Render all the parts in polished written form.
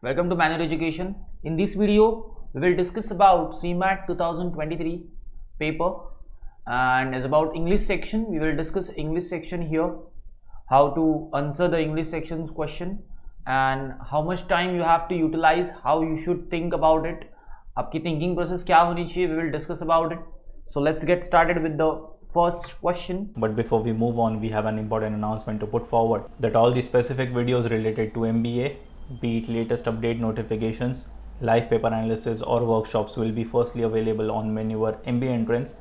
Welcome to Manner Education. In this video, we will discuss about CMAT 2023 paper, and it's about English section. We will discuss English section here, how to answer the English section's question, and how much time you have to utilize, how you should think about it. आपकी thinking process क्या होनी चाहिए? We will discuss about it. So let's get started with the first question. But before we move on, we have an important announcement to put forward that all the specific videos related to MBA, be it latest update notifications, live paper analysis or workshops will be firstly available on Maneuver MBA Entrance.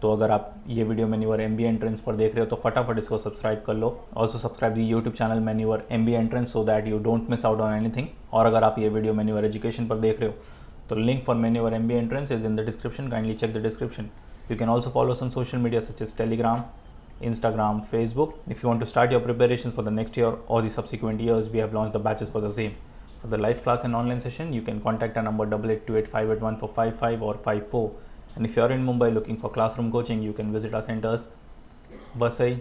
तो अगर आप ये video Maneuver MBA Entrance पर देख रहे हो तो फटाफट इसको सब्सक्राइब कर लो. Also subscribe the YouTube channel Maneuver MBA Entrance so that you don't miss out on anything. और अगर आप ये वीडियो Maneuver Education पर देख रहे हो तो link for Maneuver MBA Entrance is in the description. Kindly check the description. You can also follow some social media such as Telegram, Instagram, Facebook. If you want to start your preparations for the next year or the subsequent years, we have launched the batches for the same. For the live class and online session, you can contact our number 8828581455 or 54. And if you are in Mumbai looking for classroom coaching, you can visit our centers Vasai,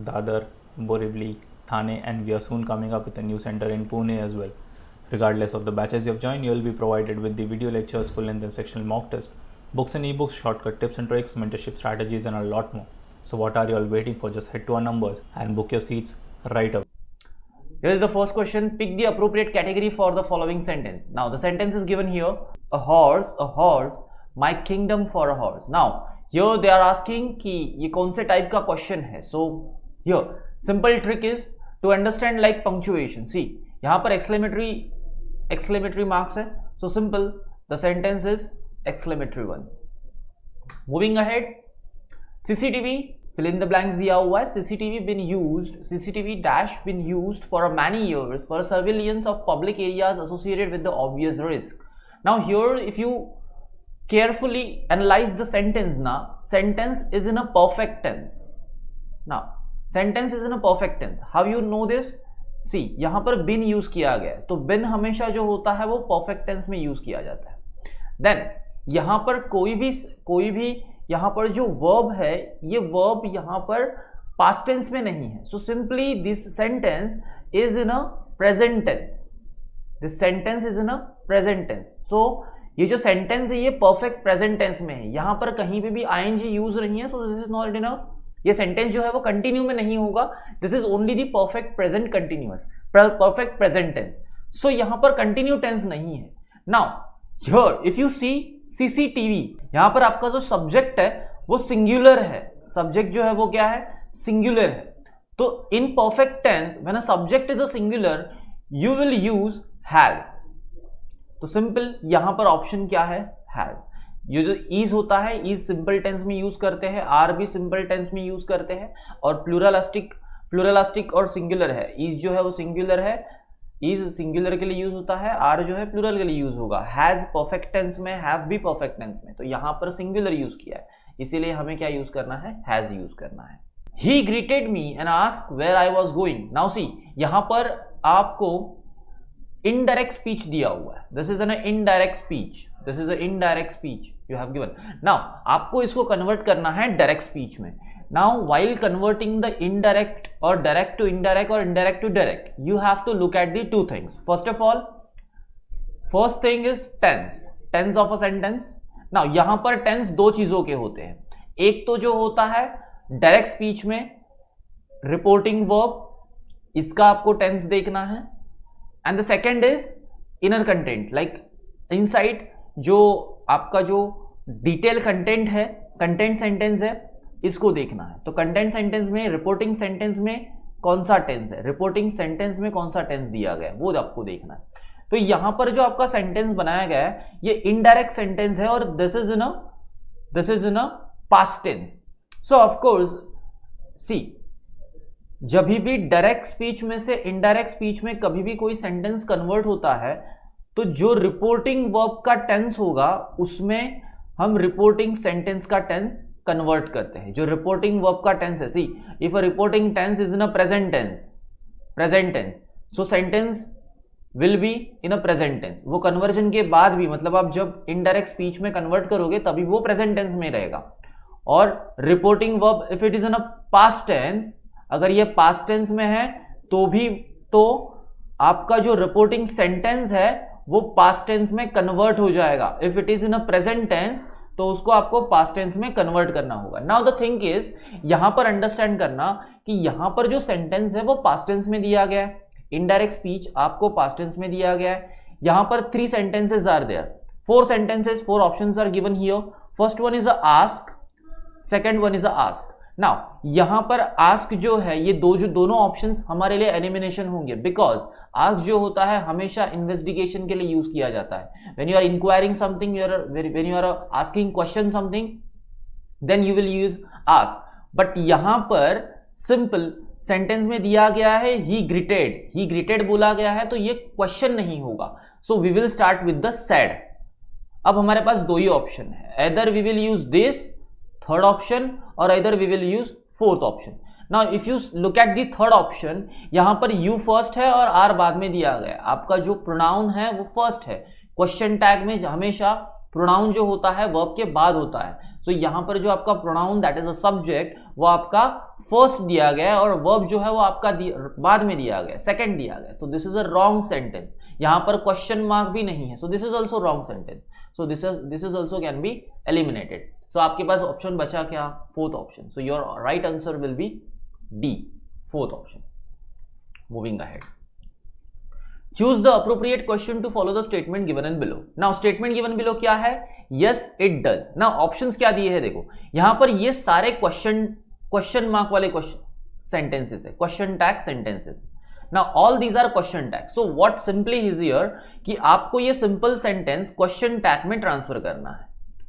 Dadar, Borivali, Thane, and we are soon coming up with a new center in Pune as well. Regardless of the batches you have joined, you will be provided with the video lectures, full length and sectional mock test, books and ebooks, shortcut tips and tricks, mentorship strategies, and a lot more. So what are you all waiting for? Just head to our numbers and book your seats right away. Here is the first question. Pick the appropriate category for the following sentence. Now the sentence is given here. A horse, my kingdom for a horse. Now here they are asking कि ये कौन से type का question है. So here simple trick is to understand like punctuation. See यहाँ पर exclamatory marks है. So simple, the sentence is exclamatory one. Moving ahead, CCTV, fill in the blanks दिया हुआ है. CCTV dash been used for many years for surveillance of public areas associated with the obvious risk. Now here if you carefully analyze the sentence, now sentence is in a perfect tense. Now sentence is in a perfect tense. How you know this? See यहाँ पर been use किया गया है, तो been हमेशा जो होता है वो perfect tense में use किया जाता है. Then यहाँ पर कोई भी यहाँ पर जो verb है, ये verb यहाँ पर past tense में नहीं है. So simply this sentence is in a present tense. This sentence is in a present tense. So ये जो sentence है ये perfect present tense में है. यहाँ पर कहीं पे भी ing use नहीं है. So this is not in a, ये sentence जो है वो continue में नहीं होगा. This is only the perfect present continuous, perfect present tense. So यहाँ पर continue tense नहीं है. Now here if you see CCTV, यहाँ पर आपका जो सब्जेक्ट है वो सिंगुलर है. सब्जेक्ट जो है वो क्या है? सिंगुलर है. तो in perfect tense when a subject is a singular you will use has. तो सिंपल यहाँ पर ऑप्शन क्या है? हैज. ये जो इज होता है इज सिंपल टेंस में यूज करते हैं, आर भी सिंपल टेंस में यूज करते हैं, और प्लूरलिस्टिक और सिंगुलर है. इज जो है वो सिंगुलर है, इज सिंगुलर के लिए यूज होता है, आर जो है प्लूरल के लिए यूज होगा. हैज परफेक्ट टेंस में, हैव भी परफेक्ट टेंस में. तो यहाँ पर सिंगुलर यूज किया है, इसीलिए हमें क्या यूज करना है? हैज यूज करना है. He greeted me and asked where I was going. Now see यहाँ पर आपको इनडायरेक्ट स्पीच दिया हुआ है. This is an indirect speech you have given. Now आपको इसको कन्वर्ट करना है डायरेक्ट स्पीच में. Now, while converting the indirect or direct to indirect or indirect to direct, you have to look at the two things. First of all, first thing is tense of a sentence. Now, यहाँ पर tense दो चीजों के होते हैं. एक तो जो होता है direct speech में reporting verb, इसका आपको tense देखना है. And the second is inner content, like inside जो आपका जो detail content है, content sentence है, इसको देखना है. तो कंटेंट सेंटेंस में, रिपोर्टिंग सेंटेंस में कौन सा टेंस है, रिपोर्टिंग सेंटेंस में कौन सा टेंस दिया गया है, वो आपको देखना है. तो यहां पर जो आपका सेंटेंस बनाया गया है ये इनडायरेक्ट सेंटेंस है और this is in a past tense. So of course see जब भी डायरेक्ट स्पीच में से इनडायरेक्ट स्पीच में कभी भी कोई सेंटेंस कन्वर्ट होता है तो जो रिपोर्टिंग वर्ब का टेंस होगा उसमें हम रिपोर्टिंग सेंटेंस का टेंस कन्वर्ट करते हैं. जो रिपोर्टिंग वर्ब का टेंस है, see if a reporting tense is in a present tense so sentence will be in a present tense. वो कन्वर्जन के बाद भी, मतलब आप जब इनडायरेक्ट स्पीच में कन्वर्ट करोगे तभी वो प्रेजेंट टेंस में रहेगा. और reporting verb if it is in a past tense, अगर ये पास्ट टेंस में है तो भी, तो आपका जो रिपोर्टिंग सेंटेंस है वो पास्ट टेंस में कन्वर्ट हो जाएगा। If it is in a present tense तो उसको आपको पास्ट टेंस में कन्वर्ट करना होगा। नाउ द थिंग इज, यहां पर अंडरस्टैंड करना कि यहां पर जो सेंटेंस है वो पास्ट टेंस में दिया गया है, इनडायरेक्ट स्पीच आपको पास्ट टेंस में दिया गया है। यहां पर 3 sentences are there, 4 sentences, 4 options are given here. First one is a ask, second one is a ask. Now यहां पर ask जो है, ये दोनों ऑप्शंस हमारे लिए एलिमिनेशन होंगे, बिकॉज ask जो होता है हमेशा इन्वेस्टिगेशन के लिए यूज किया जाता है। when you are inquiring something, when you are asking question something, then you will use ask. But यहां पर सिंपल सेंटेंस में दिया गया है ही ग्रीटेड बोला गया है, तो ये क्वेश्चन नहीं होगा। So we will start with the said. अब हमारे पास 2 ही ऑप्शन है, either we will use this third option or either we will use fourth option. Now if you look at the third option, यहां पर you first है और R बाद में दिया गया है। आपका जो प्रोनाउन है वो फर्स्ट है। क्वेश्चन टैग में हमेशा प्रोनाउन जो होता है वर्ब के बाद होता है। तो यहां पर जो आपका pronoun that is a subject वो आपका फर्स्ट दिया गया है और वर्ब जो है वो आपका बाद में दिया गया, सेकंड दिया गया। तो this is a wrong sentence. यहां पर क्वेश्चन मार्क भी नहीं है, so this is also wrong sentence. So this is also can be eliminated. So आपके पास ऑप्शन बचा क्या? Fourth option. So your right answer will be D, fourth option. Moving ahead, choose the appropriate question to follow the statement given and below. Now statement given below क्या है? Yes it does. Now options क्या दिए हैं देखो, यहां पर ये सारे क्वेश्चन मार्क वाले sentences है, question tag sentences. Now all these are question tag. So what simply is here कि आपको ये simple sentence question tag में ट्रांसफर करना है,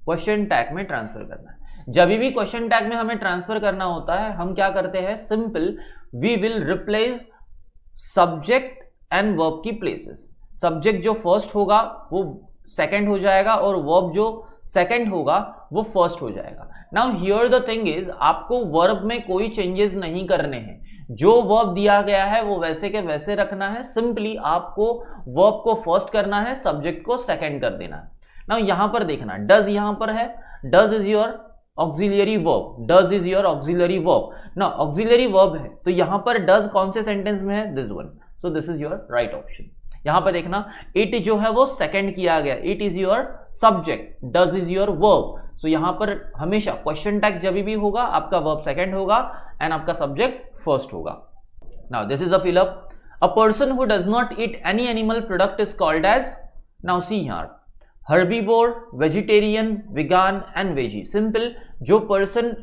question tag में ट्रांसफर करना है। जब भी क्वेश्चन टैग में हमें ट्रांसफर करना होता है हम क्या करते हैं? Simple we will replace subject and verb की प्लेसेस। सब्जेक्ट जो फर्स्ट होगा वो सेकंड हो जाएगा और वर्ब जो सेकंड होगा वो फर्स्ट हो जाएगा। Now here the thing is, आपको वर्ब में कोई चेंजेस नहीं करने हैं। जो वर्ब दिया गया है वो वैसे के वैसे रखना है। सिंपली आपको वर्ब को फर्स्ट करना है, सब्जेक्ट को सेकंड कर देना है। नाउ यहां पर देखना, डज यहां पर है, does is your auxiliary verb, does is your auxiliary verb. Now auxiliary verb है तो यहां पर डज कौन से सेंटेंस में है? This one. So this is your right option. यहां पर देखना इट जो है वो सेकंड किया गया, it is your subject, does is your verb. So यहां पर हमेशा क्वेश्चन टैग जब भी होगा आपका वर्ब सेकंड होगा एंड आपका सब्जेक्ट फर्स्ट होगा। Now this is a fill up. A person who does not eat any animal product is called as, now see here, herbivore, vegetarian, vegan and veggie. Simple, जो person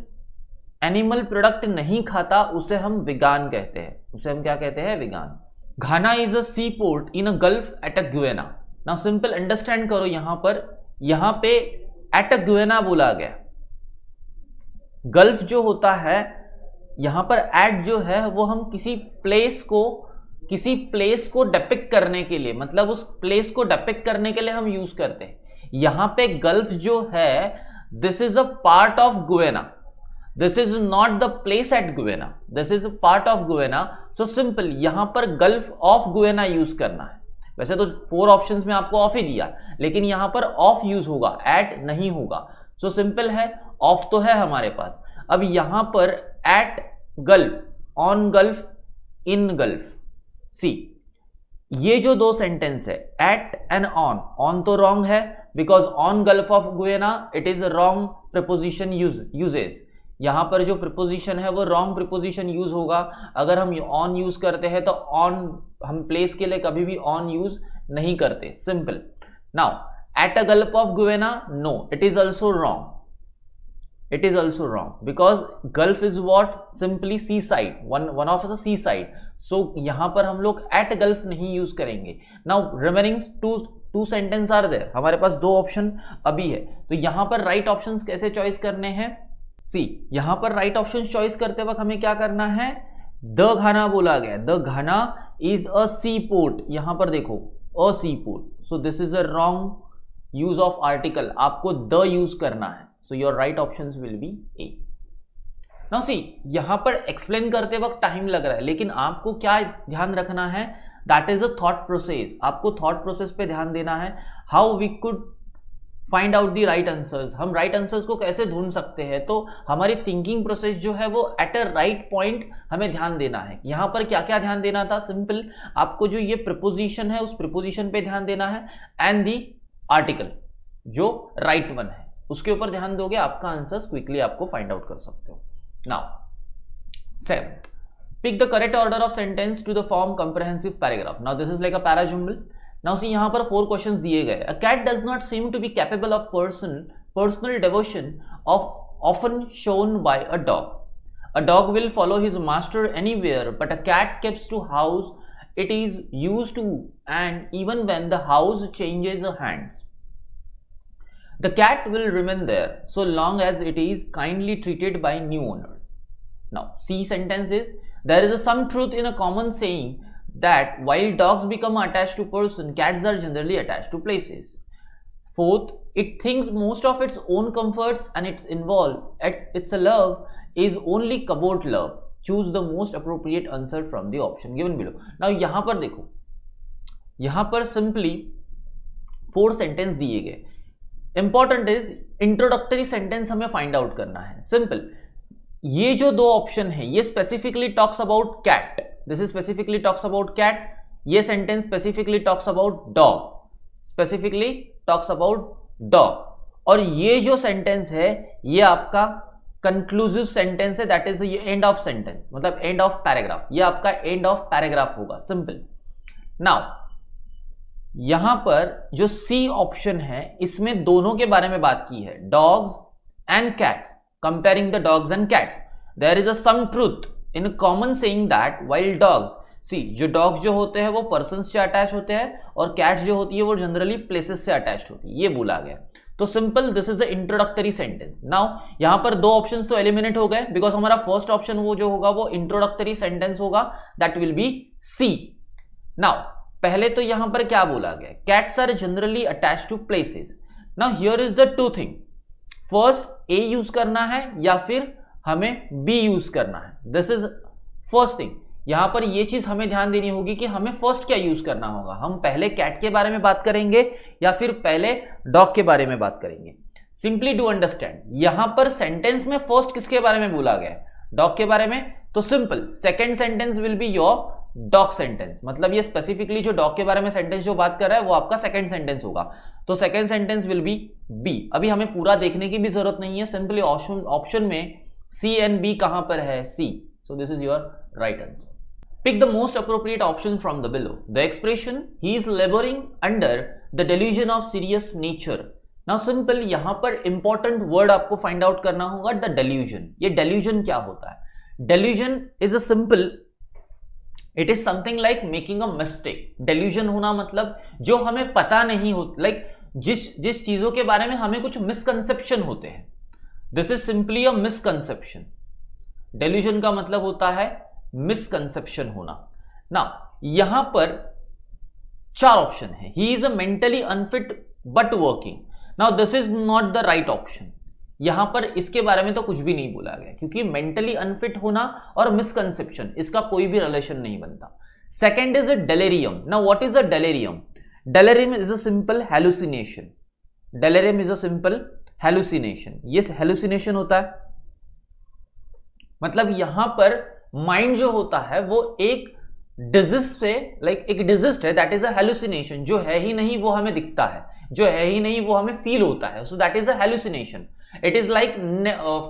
animal product नहीं खाता उसे हम वेगान कहते हैं, उसे हम क्या कहते हैं? Vegan. Ghana is a sea port in a gulf at a Guinea. Now simple understand करो, यहां पे एट अ गुएना बोला गया। गल्फ जो होता है यहां पर एट जो है वो हम किसी प्लेस को डिपिक्ट करने के लिए, मतलब उस प्लेस को डिपिक्ट करने के लिए हम यूज करते हैं। यहां पे गल्फ जो है this is a part of गुएना, this is not the place at गुएना, this is a part of गुएना। So simple यहां पर गल्फ ऑफ गुएना यूज करना है। वैसे तो 4 ऑप्शंस में आपको ऑफ ही दिया, लेकिन यहां पर ऑफ यूज होगा, एट नहीं होगा। सो सिंपल है, ऑफ तो है हमारे पास। अब यहां पर at gulf, on gulf, in gulf. See, ये जो 2 सेंटेंस है एट एंड ऑन तो रॉन्ग है, because on gulf of Guinea it is wrong preposition uses. यहां पर जो प्रीपोजिशन है वो रॉन्ग प्रीपोजिशन यूज होगा। अगर हम ऑन यूज करते हैं तो ऑन हम प्लेस के लिए कभी भी ऑन यूज नहीं करते। Simple. Now at a Gulf of Guinea, no, it is also wrong, it is also wrong because gulf is what? Simply seaside, one of the seaside. So यहां पर हम लोग at gulf नहीं use करेंगे। Now remaining two sentence are there, हमारे पास 2 option अभी है, तो यहां पर राइट ऑप्शंस कैसे चॉइस करने हैं? सी, यहां पर राइट ऑप्शन चॉइस करते वक्त हमें क्या करना है? द घाना बोला गया, the Ghana is a sea port. यहां पर देखो a sea port, so this is a wrong use of article, आपको द यूज करना है। So your right options will be A. Now see, यहां पर एक्सप्लेन करते वक्त टाइम लग रहा है, लेकिन आपको क्या ध्यान रखना है? That is a thought process. आपको थॉट प्रोसेस पे ध्यान देना है। How we could find out the right answers, हम राइट आंसर्स को कैसे ढूंढ सकते हैं, तो हमारी थिंकिंग प्रोसेस जो है वो एट अ राइट पॉइंट हमें ध्यान देना है। यहां पर क्या क्या ध्यान देना था, सिंपल आपको जो ये प्रीपोजिशन है उस प्रीपोजिशन पे ध्यान देना है एंड दी आर्टिकल जो राइट वन है उसके ऊपर ध्यान दोगे, आपका आंसर्स क्विकली आपको फाइंड आउट कर सकते हो। Now 7th, pick the correct order of sentence to the form comprehensive paragraph. Now this is like a para jumble. Now see यहाँ पर 4 questions दिए गए। A cat does not seem to be capable of personal devotion of often shown by a dog. A dog will follow his master anywhere, but a cat keeps to house it is used to, and even when the house changes hands. The cat will remain there so long as it is kindly treated by new owners. Now C sentence is, there is some truth in a common saying that while dogs become attached to person, cats are generally attached to places. 4th, it thinks most of its own comforts and its love is only covert love. Choose the most appropriate answer from the option given below. Now यहाँ पर देखो, यहाँ पर simply 4 sentence दिए गए। Important is introductory sentence हमें find out करना है। सिंपल, ये जो 2 ऑप्शन है ये specifically talks about cat, this is specifically talks about cat, ये sentence specifically talks about dog, specifically talks about dog, और ये जो सेंटेंस है ये आपका कंक्लूसिव सेंटेंस है, that is end of sentence, मतलब एंड ऑफ पैराग्राफ, ये आपका एंड ऑफ पैराग्राफ होगा। सिंपल। नाउ यहां पर जो सी ऑप्शन है इसमें दोनों के बारे में बात की है, dogs and cats, comparing the dogs and cats. There is some truth in a common saying that while dogs, see जो dogs जो होते हैं वो persons से अटैच होते हैं और cats जो होती है वो जनरली places से अटैच होती है, ये बोला गया। तो simple, this is the introductory sentence. Now यहां पर 2 ऑप्शंस तो एलिमिनेट हो गए बिकॉज हमारा फर्स्ट ऑप्शन वो जो होगा वो इंट्रोडक्टरी सेंटेंस होगा, दैट विल बी सी। नाउ पहले तो यहां पर क्या बोला गया, cats are generally attached to places. Now here is the 2 thing, first A use करना है या फिर हमें बी यूज करना है, दिस इज फर्स्ट थिंग। यहां पर ये चीज हमें ध्यान देनी होगी कि हमें फर्स्ट क्या यूज करना होगा, हम पहले कैट के बारे में बात करेंगे या फिर पहले डॉग के बारे में बात करेंगे। सिंपली डू अंडरस्टैंड, यहां पर सेंटेंस में फर्स्ट किसके बारे में बोला गया, डॉग के बारे में, तो simple second sentence will be your dog sentence, मतलब ये स्पेसिफिकली जो डॉग के बारे में सेंटेंस जो बात कर रहा है वो आपका सेकेंड सेंटेंस होगा, तो second sentence will be B. अभी हमें पूरा देखने की भी जरूरत नहीं है, सिंपली ऑप्शन में सी एंड बी कहां पर है, C, so this is your right answer. Pick the most appropriate option from the below. The expression he is labouring under the delusion of serious nature. Now simple, यहां पर important word आपको find out करना होगा, the delusion. ये delusion क्या होता है, delusion is a simple, it is something like making a mistake. Delusion होना मतलब जो हमें पता नहीं होता, लाइक जिस चीजों के बारे में हमें कुछ मिसकंसेप्शन होते हैं, this is simply a misconception. Delusion का मतलब होता है मिसकंसेप्शन होना। ना यहां पर 4 ऑप्शन है, ही is a mentally unfit but working. Now this is not the right option, यहां पर इसके बारे में तो कुछ भी नहीं बोला गया क्योंकि मेंटली अनफिट होना और मिसकंसेप्शन इसका कोई भी रिलेशन नहीं बनता। Second is a delirium. Now what is a delirium, delirium is a simple hallucination, delirium is a simple hallucination, ये हेलुसिनेशन होता है, मतलब यहां पर माइंड जो होता है वो एक डिजीज से, लाइक एक डिजीज है, दैट इज अ हेलुसिनेशन, जो है ही नहीं वो हमें दिखता है, जो है ही नहीं वो हमें फील होता है, so that is a hallucination. It is like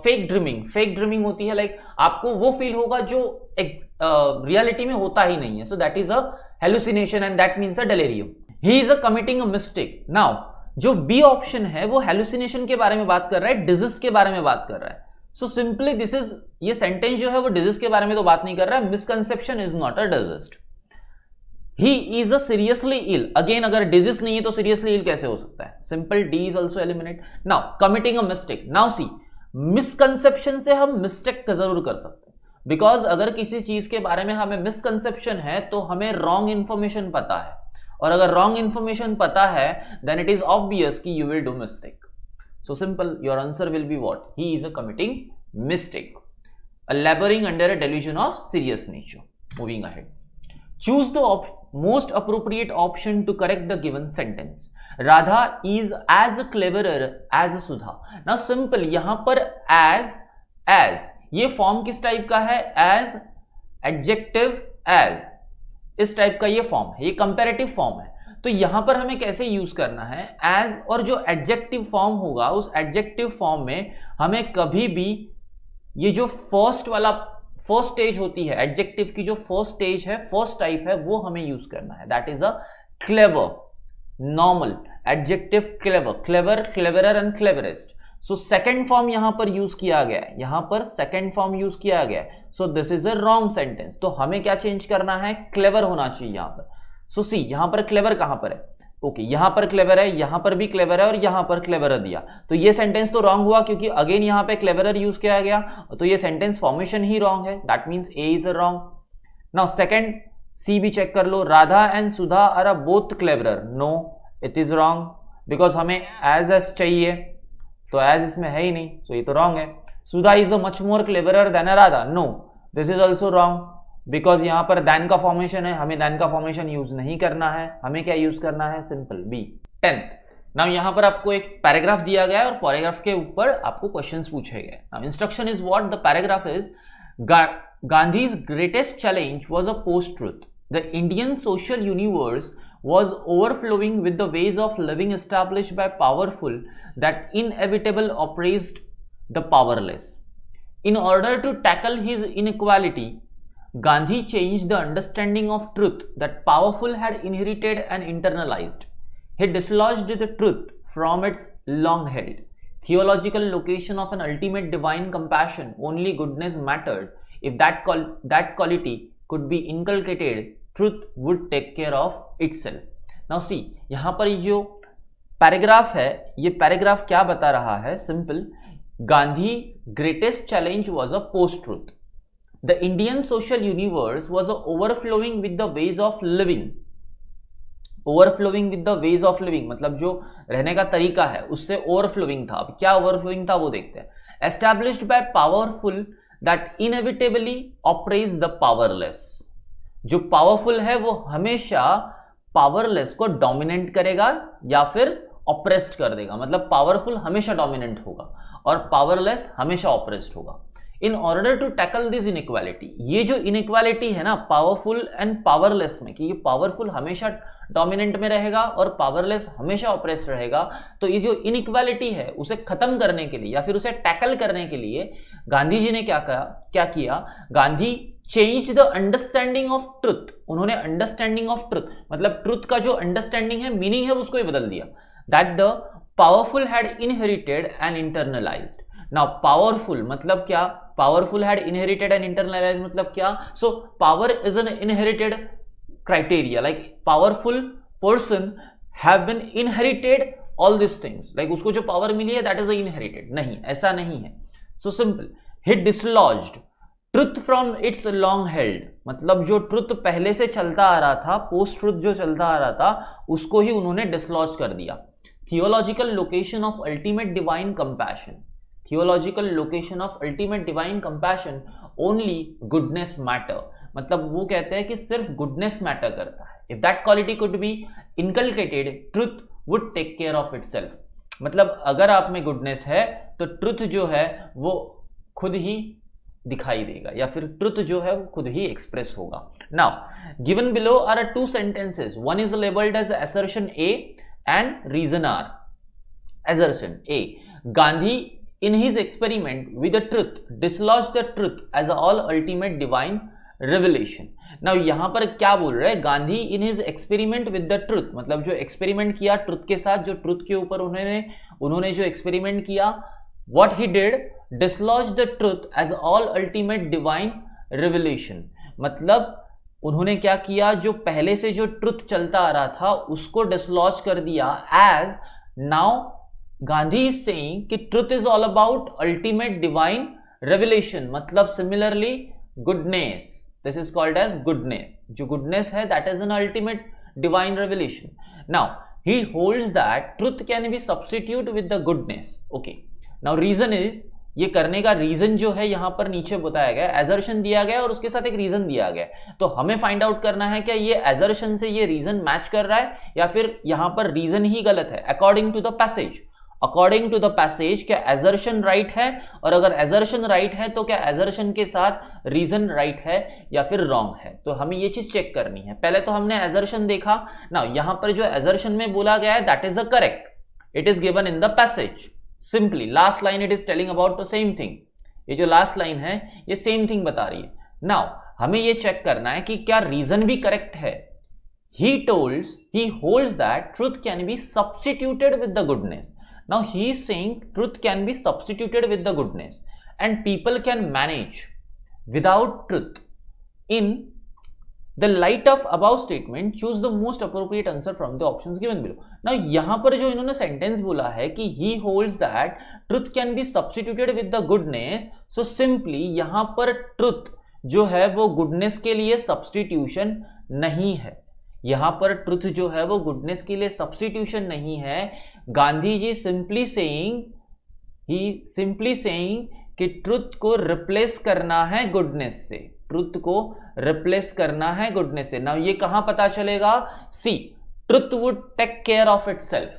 fake dreaming, fake dreaming होती है लाइक आपको वो फील होगा जो रियलिटी में होता ही नहीं है, so that is a hallucination and that means a delirium. He is a committing a mistake. Now जो बी ऑप्शन है वो हेलुसिनेशन के बारे में बात कर रहा है, डिजीज के बारे में बात कर रहा है, सो सिंपली दिस इज, ये सेंटेंस जो है वो डिजीज के बारे में तो बात नहीं कर रहा है, misconception is not a disease. He is a seriously ill, again अगर डिजीज नहीं है तो सीरियसली इल कैसे हो सकता है, simple D is also eliminate. Now committing a mistake, now see misconception से हम मिस्टेक जरूर कर सकते हैं, बिकॉज अगर किसी चीज के बारे में हमें मिसकंसेप्शन है तो हमें रॉन्ग इंफॉर्मेशन पता है, और अगर रॉन्ग इंफॉर्मेशन पता है देन इट इज ऑब्वियस कि you will do mistake. So simple, your answer will be what? He is a committing mistake, a laboring under a delusion of serious nature. Moving ahead, choose the most appropriate option to correct the given sentence. Radha is as cleverer as Sudha. Now simple, यहां पर as ये form किस type का है? As, adjective, as, इस type का ये form है, ये कंपैरेटिव फॉर्म है। तो यहां पर हमें कैसे यूज करना है? एज, और जो एडजेक्टिव फॉर्म होगा उस एडजेक्टिव फॉर्म में हमें कभी भी ये जो फर्स्ट स्टेज होती है, एडजेक्टिव की जो फर्स्ट स्टेज है, फर्स्ट टाइप है, वो हमें यूज करना है। That is a clever, normal adjective clever, clever, cleverer and cleverest. So second form यहां पर यूज किया गया है, यहां पर सेकेंड फॉर्म यूज किया गया है। So this is a wrong sentence. तो हमें क्या चेंज करना है? क्लेवर होना चाहिए यहां पर। सो सी, यहां पर क्लेवर कहां पर है? ओके, यहां पर क्लेवर है, यहां पर भी क्लेवर है और यहां पर क्लेवरर दिया। तो ये सेंटेंस तो रॉन्ग हुआ क्योंकि अगेन यहां पे क्लेवरर यूज किया गया, तो ये सेंटेंस फॉर्मेशन ही रॉन्ग है। That means A is a wrong. Now second, C भी चेक कर लो। Radha and Sudha are both cleverer. No, it is wrong because हमें एज चाहिए, तो एज इसमें है ही नहीं, तो ये तो रॉन्ग है। Sudha is a much more cleverer than a Radha. No, this is also wrong because यहां पर दैन का फॉर्मेशन है, हमें दैन का फॉर्मेशन यूज नहीं करना है। हमें क्या यूज करना है? Simple B. 10th, नाउ यहां पर आपको एक पैराग्राफ दिया गया है और पैराग्राफ के ऊपर आपको क्वेश्चंस पूछे गए। Now instruction is what? The paragraph is Gandhi's greatest challenge was a post-truth. The Indian social universe was overflowing with the ways of living established by powerful that inevitable oppressed the powerless. In order to tackle his inequality, Gandhi changed the understanding of truth that powerful had inherited and internalized. He dislodged the truth from its long-held theological location of an ultimate divine compassion. Only goodness mattered. If that quality could be inculcated, truth would take care of itself. Now see, यहां पर जो paragraph है, ये paragraph क्या बता रहा है? Simple, Gandhi greatest challenge was a post truth. The Indian social universe was overflowing with the ways of living. Overflowing with the ways of living मतलब जो रहने का तरीका है उससे ओवरफ्लोइंग था. अब क्या ओवरफ्लोइंग था वो देखते हैं. Established bye powerful that inevitably operates the powerless. जो पावरफुल है वो हमेशा पावरलेस को डोमिनेट करेगा या फिर ऑप्रेस्ड कर देगा. मतलब पावरफुल हमेशा डोमिनेंट होगा और पावरलेस हमेशा ऑप्रेस्ड होगा. In order to tackle this inequality, ये जो इनइक्वालिटी है ना पावरफुल एंड पावरलेस में, कि ये पावरफुल हमेशा डोमिनेंट में रहेगा और पावरलेस हमेशा ऑप्रेस्ड रहेगा, तो ये जो इनइक्वालिटी है उसे खत्म करने के लिए या फिर उसे टैकल करने के लिए गांधी जी ने क्या किया. Gandhi change the understanding of truth. उन्होंने अंडरस्टैंडिंग ऑफ ट्रुथ मतलब ट्रुथ का जो अंडरस्टैंडिंग है, मीनिंग है, उसको ही बदल दिया. That the powerful had inherited and internalised. Now powerful मतलब क्या? Powerful had inherited and internalised मतलब क्या? So power is an inherited criteria, like powerful person have been inherited all these things, like उसको जो पावर मिली है that is inherited. नहीं, ऐसा नहीं है. So simple. He dislodged truth from its long held, मतलब जो ट्रुथ पहले से चलता आ रहा था, पोस्ट ट्रुथ जो चलता आ रहा था, उसको ही उन्होंने डिसलॉज कर दिया. Theological location of ultimate divine compassion. Theological location of ultimate divine compassion, only goodness matter. मतलब वो कहते हैं कि सिर्फ गुडनेस मैटर करता है. If that quality could be inculcated, truth would take care of itself. मतलब अगर आप में गुडनेस है तो ट्रुथ जो है वो खुद ही दिखाई देगा या फिर ट्रुथ जो है वो खुद ही एक्सप्रेस होगा. Now given below are two sentences. One is labelled as assertion A and reason R. Assertion A, Gandhi in his experiment with the truth dislodged the truth as all ultimate divine revelation. Now यहां पर क्या बोल रहे हैं? Gandhi in his experiment with the truth मतलब जो experiment किया truth के साथ, जो ट्रुथ के ऊपर उन्होंने जो एक्सपेरिमेंट किया, what he did dislodged the truth as all ultimate divine revelation. मतलब उन्होंने क्या किया? जो पहले से जो ट्रुथ चलता आ रहा था उसको डिसलॉज कर दिया. as now Gandhi is saying कि truth is all about ultimate divine revelation. मतलब similarly goodness, this is called as goodness. जो goodness है that is an ultimate divine revelation. Now he holds that truth can be substituted with the goodness. Okay. Now reason is ये करने का reason जो है यहां पर नीचे बताया गया, एजर्शन दिया गया और उसके साथ एक रीजन दिया गया। तो हमें फाइंड आउट करना है क्या ये एजर्शन से ये रीजन मैच कर रहा है या फिर यहां पर रीजन ही गलत है। According to the passage, according to the passage क्या एजर्शन राइट है, और अगर एजर्शन राइट है तो क्या एजर्शन के साथ रीजन राइट है या फिर रॉन्ग है। तो हमें ये चीज चेक करनी है। पहले तो हमने एजर्शन देखा ना, यहां पर जो एजर्शन में बोला गया है that is a correct, it is given in the passage. Simply last line it is telling about the same thing, ये जो लास्ट लाइन है ये सेम थिंग बता रही है। नाउ हमें ये चेक करना है कि क्या रीजन भी करेक्ट है। he holds that truth can be substituted with the goodness. Now he is saying truth can be substituted with the goodness and people can manage without truth. In the light of above statement, choose the most appropriate answer from the options given below. Now यहां पर जो इन्होंने sentence बोला है कि he holds that truth can be substituted with the goodness, so simply यहां पर truth जो है वो goodness के लिए substitution नहीं है। यहां पर ट्रुथ जो है वो गुडनेस के लिए सब्स्टिट्यूशन नहीं है। गांधी जी सिंपली सेइंग कि ट्रुथ को रिप्लेस करना है गुडनेस से, ट्रुथ को रिप्लेस करना है गुडनेस से। नाउ ये कहां पता चलेगा, see truth would take care of itself.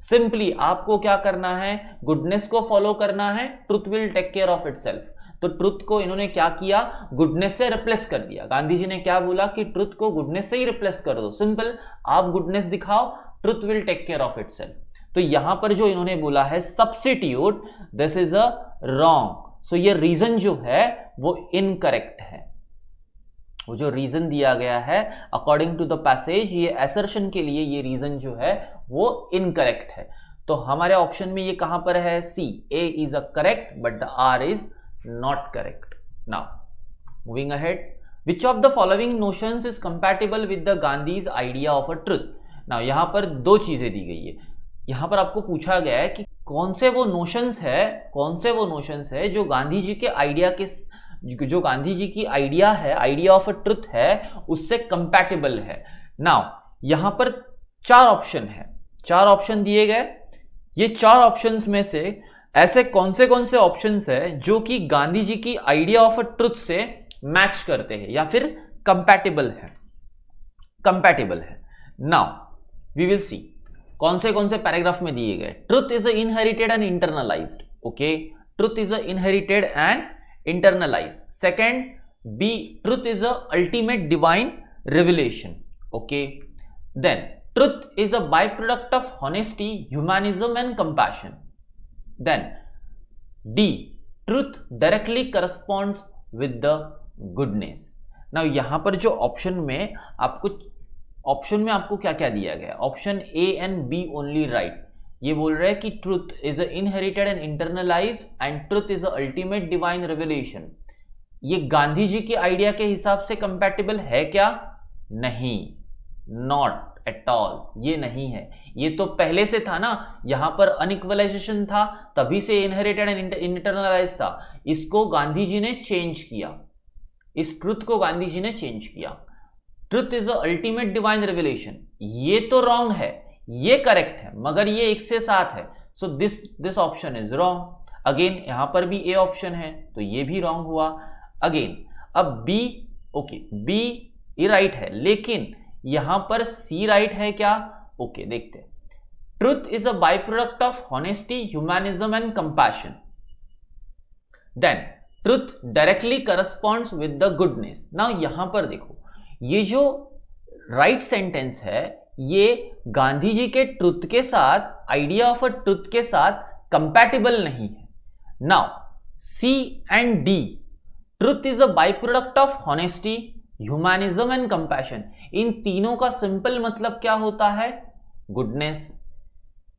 Simply आपको क्या करना है, गुडनेस को फॉलो करना है, truth will take care of itself. तो ट्रुथ को इन्होंने क्या किया, गुडनेस से रिप्लेस कर दिया। गांधी जी ने क्या बोला कि ट्रुथ को गुडनेस से ही रिप्लेस कर दो, सिंपल आप गुडनेस दिखाओ, truth will take care of itself. तो यहां पर जो इन्होंने बोला है substitute, this is a wrong. So ये रीजन जो है वो इनकरेक्ट है। वो जो रीजन दिया गया है अकॉर्डिंग टू द पैसेज, ये असर्शन के लिए ये रीजन जो है वो इनकरेक्ट है। तो हमारे ऑप्शन में ये कहां पर है, see, A is a correct but the R is not correct. Now moving ahead, which of the following notions is compatible with the Gandhi's idea of a truth? Now यहां पर दो चीजें दी गई है। यहां पर आपको पूछा गया है कि कौन से वो नोशंस है जो गांधी जी के आइडिया के, जो गांधी जी की आइडिया है, आइडिया ऑफ अ ट्रुथ है, उससे कंपैटिबल है। नाउ यहां पर चार ऑप्शन दिए गए। ये चार ऑप्शंस में से ऐसे कौन से ऑप्शंस है जो कि गांधी जी की आइडिया ऑफ अ ट्रुथ से मैच करते हैं या फिर कंपैटिबल है। नाउ वी विल सी कौन से पैराग्राफ में दिए गए। Truth is inherited and internalised, okay, truth is inherited and internalised. Second, B, truth is a ultimate divine revelation, okay. Then truth is a by product of honesty, humanism and compassion. Then D, truth directly corresponds with the goodness. Now यहां पर जो option में आपको क्या क्या दिया गया, option A and B only right. ये बोल रहा है कि truth is inherited and internalised and truth is ultimate divine revelation. ये गांधी जी के आइडिया के हिसाब से कंपैटिबल है क्या, नहीं, नॉट एट ऑल, ये नहीं है। ये तो पहले से था ना, यहां पर अनइक्वलाइजेशन था, तभी से इनहेरिटेड एंड इंटरनलाइज था। इसको गांधी जी ने चेंज किया, इस ट्रुथ को गांधी जी ने चेंज किया। Truth is the ultimate divine revelation, ये तो रॉन्ग है, ये करेक्ट है, मगर ये एक से साथ है। So this option is wrong. Again यहां पर भी ए ऑप्शन है तो ये भी रॉन्ग हुआ। अगेन अब बी, ओके, बी ये राइट है, लेकिन यहां पर सी राइट है क्या, ओके, देखते हैं। Truth is a by product of honesty, humanism and compassion. Then truth directly corresponds with the goodness. Now यहां पर देखो, ये जो राइट सेंटेंस है ये गांधी जी के ट्रुथ के साथ, आइडिया ऑफ अ ट्रुथ के साथ कंपैटिबल नहीं है। Now C and D, truth is a by product of honesty, humanism and compassion, इन तीनों का सिंपल मतलब क्या होता है, गुडनेस।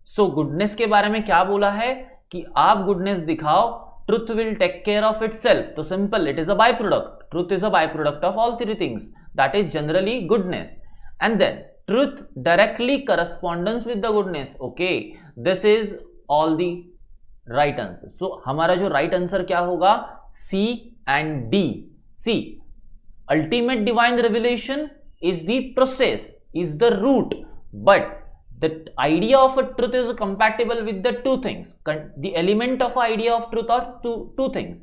सो गुडनेस के बारे में क्या बोला है कि आप गुडनेस दिखाओ, truth will take care of itself. तो simple, it is a by product, truth is a by product of all three things, that is generally goodness. And then truth directly correspondence with the goodness, okay, this is all the right answer. So हमारा जो right answer क्या होगा, C and D. C, ultimate divine revelation is the process, is the root, but the idea of a truth is compatible with the two things. The element of idea of truth are two things.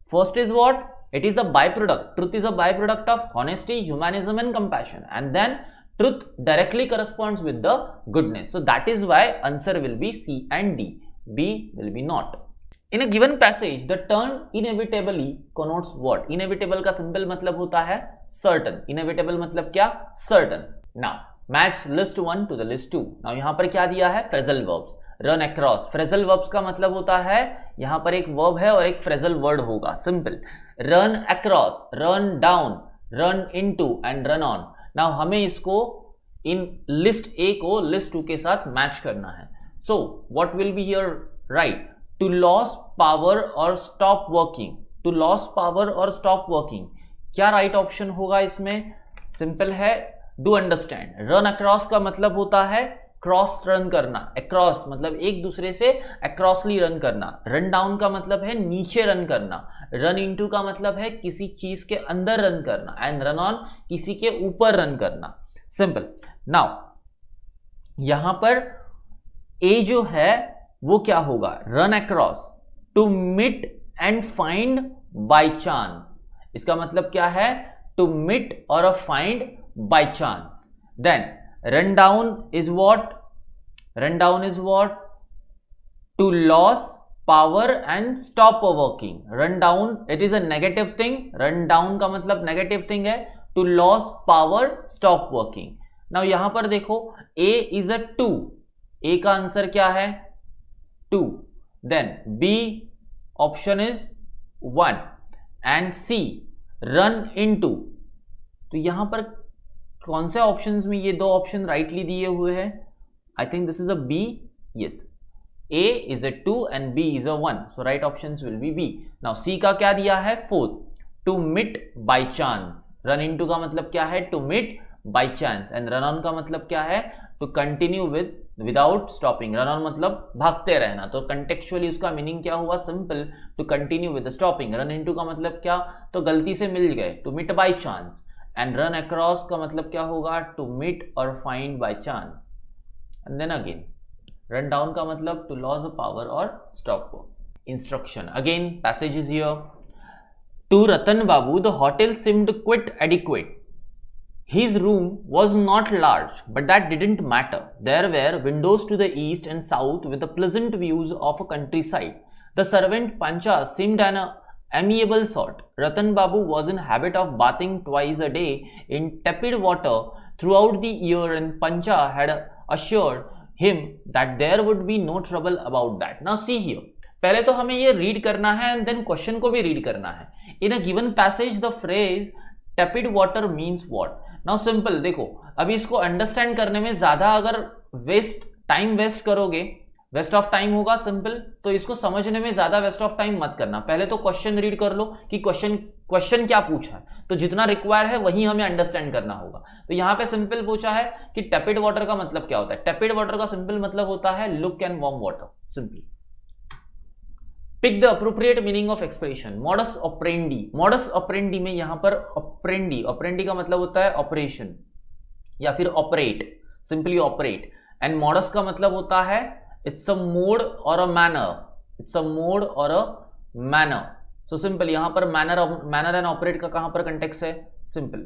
First is what? It is a byproduct. Truth is a byproduct of honesty, humanism and compassion, and then truth directly corresponds with the goodness. So that is why answer will be C and D. B will be not. In a given passage, the term inevitably connotes what? Inevitable का simple मतलब होता है certain. Inevitable मतलब क्या? Certain. Now match list 1 to the list 2. Now यहाँ पर क्या दिया है? Phrasal verbs. Run across. Phrasal verbs का मतलब होता है यहाँ पर एक verb है और एक phrasal word होगा. Simple. Run across, run down, run into and run on. Now हमें इसको in list A को list 2 के साथ match करना है. So what will be here right? To lose power or stop working. To lose power or stop working. क्या right option होगा इसमें? Simple है. Do understand. Run across का मतलब होता है क्रॉस रन करना. across मतलब एक दूसरे से acrossly रन करना. run down का मतलब है नीचे रन करना. run into का मतलब है किसी चीज के अंदर रन करना. and run on किसी के ऊपर रन करना. सिंपल. नाउ यहां पर A जो है वो क्या होगा? run across, to meet and find by chance. इसका मतलब क्या है? to meet or find by chance. Then run down is what? Run down is what? To lose power and stop working. Run down, it is a negative thing. Run down का मतलब negative thing है. To lose power, stop working. Now यहां पर देखो A is a 2. A का answer क्या है? 2. Then B option is 1 and C run into. तो यहां पर कौन से ऑप्शंस में ये दो ऑप्शन राइटली दिए हुए हैं? I think this is a B. Yes, A is a 2 and B is a 1. So right options will be B. Now C का क्या दिया है? 4. To meet by chance. Run into का मतलब क्या है? To meet by chance. And run on का मतलब क्या है? To continue without stopping. Run on मतलब भागते रहना. तो contextually उसका मीनिंग क्या हुआ? Simple. To continue with the stopping. Run into का मतलब क्या? तो गलती से मिल गए. To meet by chance. And run across का मतलब क्या होगा? To meet or find by chance. And then again run down का मतलब to lose a power or stop work. Instruction. Again passage is here. To Ratan Babu the hotel seemed quite adequate. His room was not large, but that didn't matter. There were windows to the east and south with the pleasant views of a countryside. The servant Pancha seemed an amiable sort. Ratan Babu was in habit of bathing twice a day in tepid water throughout the year, and Pancha had assured him that there would be no trouble about that. Now see here. पहले तो हमें ये read करना है and then question को भी read करना है. In a given passage the phrase tepid water means what? Now simple. देखो अभी इसको अंडरस्टैंड करने में ज्यादा अगर टाइम वेस्ट करोगे, वेस्ट ऑफ टाइम होगा. सिंपल. तो इसको समझने में ज्यादा वेस्ट ऑफ टाइम मत करना. पहले तो क्वेश्चन रीड कर लो कि क्वेश्चन क्या पूछा है. तो जितना रिक्वायर है वही हमें अंडरस्टैंड करना होगा. तो यहां पे सिंपल पूछा है कि टेपिड वाटर का मतलब क्या होता है. टेपिड वाटर का सिंपल मतलब होता है look and warm water. Simply. Pick the appropriate meaning of expression. Modus operandi. Modus operandi में यहां पर ऑपरेंडी का मतलब होता है ऑपरेशन या फिर operate. Simply operate. And modus का मतलब होता है it's a mode or a manner. It's a mode or a manner. So simple. यहां पर manner and operate का कहां पर context है? Simple.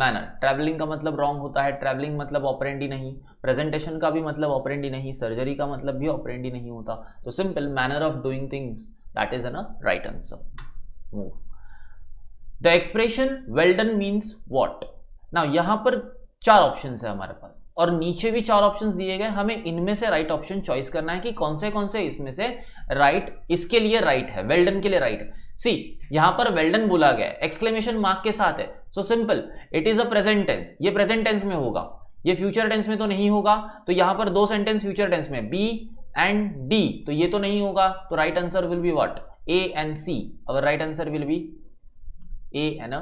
manner. Traveling का मतलब wrong होता है. Traveling मतलब operandi नहीं. Presentation का भी मतलब operandi नहीं. Surgery का मतलब भी operandi नहीं होता. तो simple manner of doing things. That is a right answer. Move. The expression well done means what? Now यहां पर 4 ऑप्शंस है हमारे पास और नीचे भी 4 ऑप्शंस दिए गए. हमें इनमें से राइट ऑप्शन चॉइस करना है कि कौन से इसमें से राइट इसके लिए राइट है, वेल डन के लिए राइट है. सी यहां पर वेल डन बोला गया है, एक्सक्लेमेशन मार्क के साथ है. So simple. It is a present tense. ये प्रेजेंट टेंस में होगा, ये फ्यूचर टेंस में तो नहीं होगा. तो यहां पर 2 सेंटेंस फ्यूचर टेंस में बी एंड डी, तो ये तो नहीं होगा. तो right answer will be what? A and C. Our right answer will be A and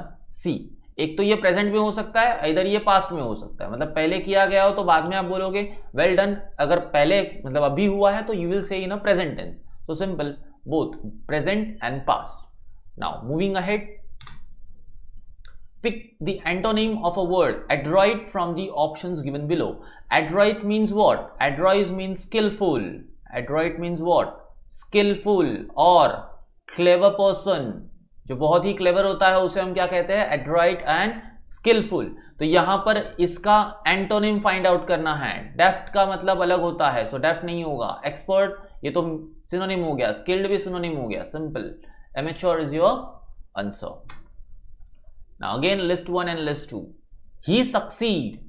C. एक तो ये प्रेजेंट में हो सकता है, इधर ये पास्ट में हो सकता है. मतलब पहले किया गया हो तो बाद में आप बोलोगे वेल डन. अगर पहले मतलब अभी हुआ है तो you will say in a present tense. So simple. Both present and past. Now moving ahead. pick the antonym of a word adroit from the options given below. Adroit means what? Adroit means skillful. Adroit means what? Skillful or clever person. जो बहुत ही clever होता है उसे हम क्या कहते हैं? Adroit and skilful. तो यहां पर इसका एंटोनिम फाइंड आउट करना है. डेफ्ट का मतलब अलग होता है, सो डेफ्ट नहीं होगा. एक्सपर्ट ये तो सिनोनिम हो गया, स्किल्ड भी सिनोनिम हो गया. Simple. Amateur is your answer. Now again list 1 and list 2. He succeed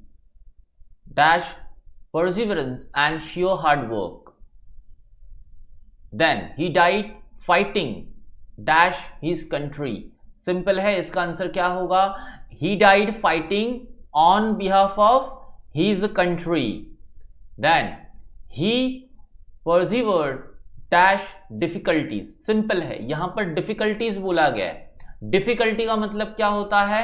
dash perseverance and sheer hard work. Then he died fighting dash his country. Simple है, इसका आंसर क्या होगा? He died fighting on behalf of his country. Then he persevered dash difficulties. Simple है, यहां पर difficulties बोला गया है. difficulty का मतलब क्या होता है?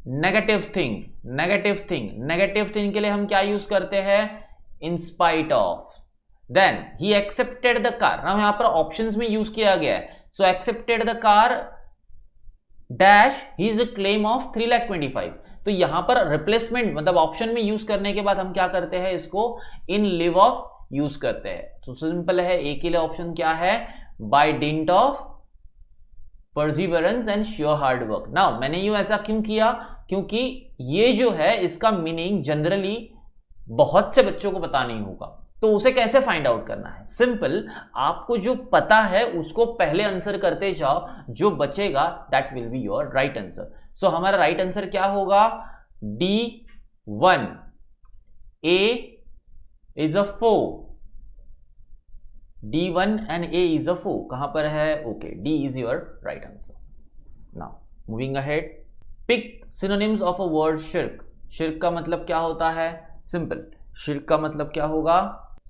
Negative thing. Negative thing. Negative thing के लिए हम क्या यूज करते हैं? In spite of. Then he accepted the car. Now यहां पर ऑप्शंस में यूज किया गया है. So accepted the car dash his claim of 3,25,000. तो यहां पर रिप्लेसमेंट मतलब ऑप्शन में यूज करने के बाद हम क्या करते हैं? इसको इन लिव ऑफ यूज करते हैं. तो सिंपल है, ए के लिए ऑप्शन क्या है? By dint of perseverance and sure hard work. Now मैंने ये ऐसा क्यों किया? क्योंकि ये जो है इसका मीनिंग जनरली बहुत से बच्चों को पता नहीं होगा. तो उसे कैसे फाइंड आउट करना है? सिंपल, आपको जो पता है उसको पहले आंसर करते जाओ, जो बचेगा that will be your right answer. So हमारा राइट आंसर क्या होगा? D1. A is a 4. D1 and A is a 4. कहां पर है? Okay, D is your right answer. Now moving ahead. Pick synonyms of a word shirk. शिर्क का मतलब क्या होता है? सिंपल, शिर्क का मतलब क्या होगा?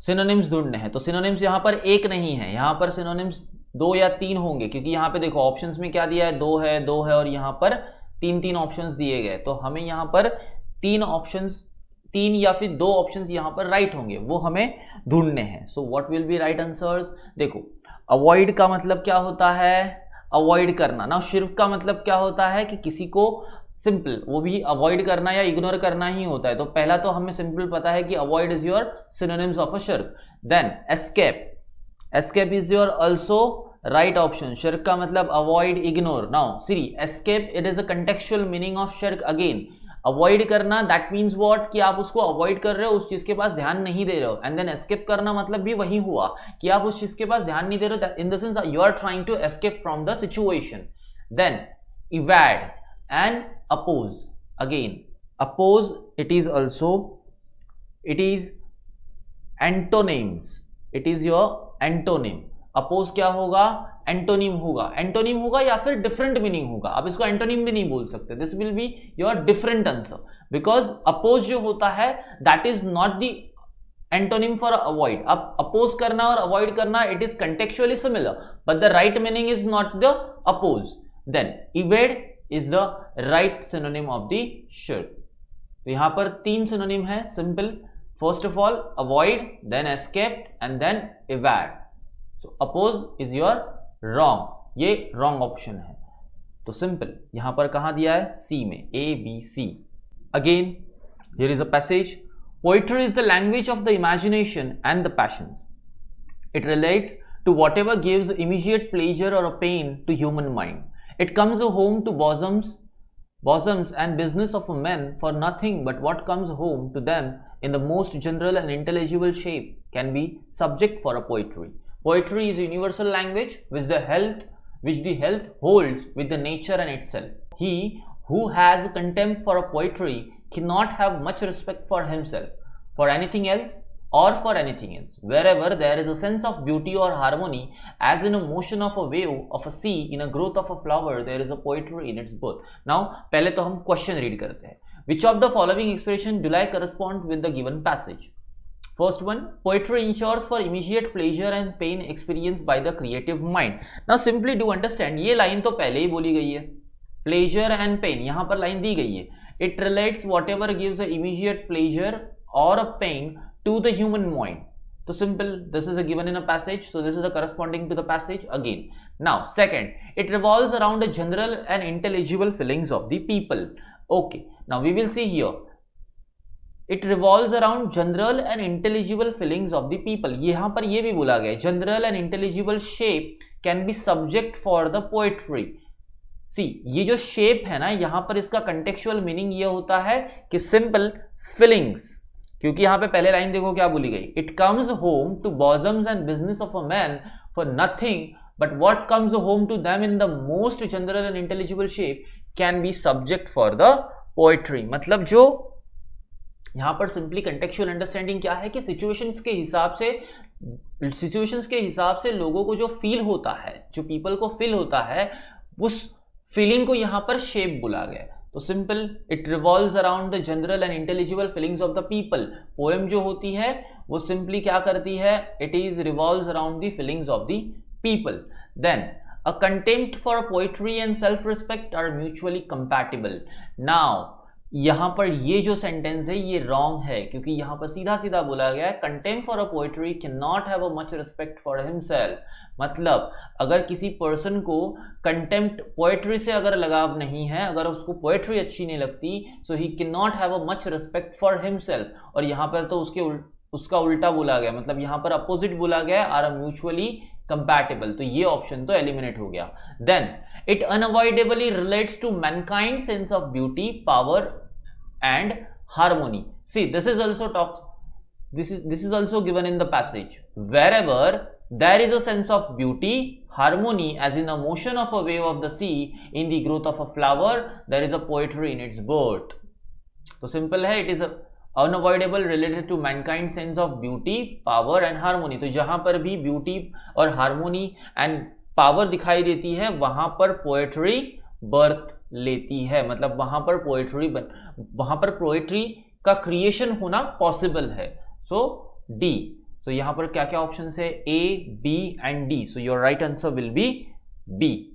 सिनोनिम्स ढूंढने हैं. तो सिनोनिम्स यहां पर एक नहीं है, यहां पर सिनोनिम्स 2 या 3 होंगे, क्योंकि यहां पे देखो ऑप्शंस में क्या दिया है? 2 है, 2 है और यहां पर 3 ऑप्शंस दिए गए. तो हमें यहां पर 3 ऑप्शंस, 3 या फिर 2 ऑप्शंस यहां पर राइट होंगे, वो हमें ढूंढने हैं. So what will be right answers? देखो, अवॉइड का मतलब क्या होता है? अवॉइड करना. ना शिर्क का मतलब क्या होता है? कि किसी को सिंपल वो भी अवॉइड करना या इग्नोर करना ही होता है. तो पहला तो हमें सिंपल पता है कि avoid is your synonyms of a shirk. Then escape. Escape is your also right option. Shirk का मतलब avoid, ignore. Now see, escape it is a contextual meaning of shirk. Again avoid करना that means what? कि आप उसको avoid कर रहे हो, उस चीज के पास ध्यान नहीं दे रहे हो. एंड देन एस्केप करना मतलब भी वही हुआ कि आप उस चीज के पास ध्यान नहीं दे रहे हो, in the sense you are trying to escape from the situation. Then evade and oppose. Again oppose, it is also, it is antonyms. It is your antonym. oppose क्या होगा? एंटोनिम होगा. एंटोनिम होगा या फिर डिफरेंट मीनिंग होगा. आप इसको antonym भी नहीं बोल सकते. This will be your different answer, because oppose जो होता है that is not the antonym for avoid. अब अपोज करना और अवॉइड करना it is contextually similar, but the right meaning is not the oppose. Then evade is the right synonym of the shirk. तो यहां पर 3 synonym है. Simple, first of all avoid, then escape and then evade. so oppose is your wrong. ये wrong option है. तो simple यहां पर कहां दिया है? C में, A B C. Again here is a passage. Poetry is the language of the imagination and the passions. It relates to whatever gives immediate pleasure or a pain to human mind. It comes home to bosoms and business of men for nothing but what comes home to them in the most general and intelligible shape can be subject for a poetry. Poetry is a universal language which the health holds with the nature and itself. He who has contempt for a poetry cannot have much respect for himself, for anything else or for anything else. Wherever there is a sense of beauty or harmony, as in a motion of a wave of a sea, in a growth of a flower, there is a poetry in its birth. Now पहले तो हम question read करते हैं. Which of the following expression do I correspond with the given passage? First one, poetry ensures for immediate pleasure and pain experienced by the creative mind. Now simply do understand, ये line तो पहले ही बोली गई है. Pleasure and pain, यहाँ पर line दी गई है. It relates whatever gives a immediate pleasure or a pain to the human mind. So simple, this is a given in a passage, so this is a corresponding to the passage. Again Now, second, it revolves around the general and intelligible feelings of the people. Okay, now we will see here. It revolves around general and intelligible feelings of the people. यहाँ पर ये भी बोला गया है, general and intelligible shape can be subject for the poetry. See, ये जो shape है ना, यहाँ पर इसका contextual meaning ये होता है कि simple feelings. क्योंकि यहाँ पे पहले लाइन देखो क्या बोली गई, it comes home to bosoms and business of a man for nothing, but what comes home to them in the most general and intelligible shape can be subject for the poetry. मतलब जो यहाँ पर simply contextual understanding क्या है कि situations के हिसाब से लोगों को जो फील होता है, जो पीपल को फील होता है, उस फीलिंग को यहाँ पर शेप बोला गया. तो simple, it revolves around the general and intelligible feelings of the people. Poem जो होती है वो सिंपली क्या करती है, it is revolves around the feelings of the people. Then a contempt for poetry and self respect are mutually compatible. Now यहां पर ये जो सेंटेंस है ये रॉन्ग है, क्योंकि यहां पर सीधा सीधा बोला गया है contempt for a poetry can not have a much respect for himself. मतलब अगर किसी पर्सन को कंटेम्प्ट पोएट्री से अगर लगाव नहीं है, अगर उसको पोएट्री अच्छी नहीं लगती, so he can not have a much respect for himself. और यहां पर तो उसका उल्टा बोला गया, मतलब यहां पर अपोजिट बोला गया, आर म्यूचुअली कंपैटिबल. तो ये ऑप्शन तो एलिमिनेट हो गया. Then it unavoidably relates to mankind's sense of beauty, power and harmony. See, this is also given in the passage. Wherever there is a sense of beauty, harmony, as in the motion of a wave of the sea, in the growth of a flower, there is a poetry in its birth. So simple है, it is unavoidable related to mankind's sense of beauty, power and harmony. तो जहां पर भी beauty और harmony and power दिखाई देती है, वहां पर पोएट्री बर्थ लेती है. मतलब वहां पर पोएट्री का क्रिएशन होना पॉसिबल है. सो डी. सो यहां पर क्या क्या ऑप्शन है, A, B and D. So your right answer will be B.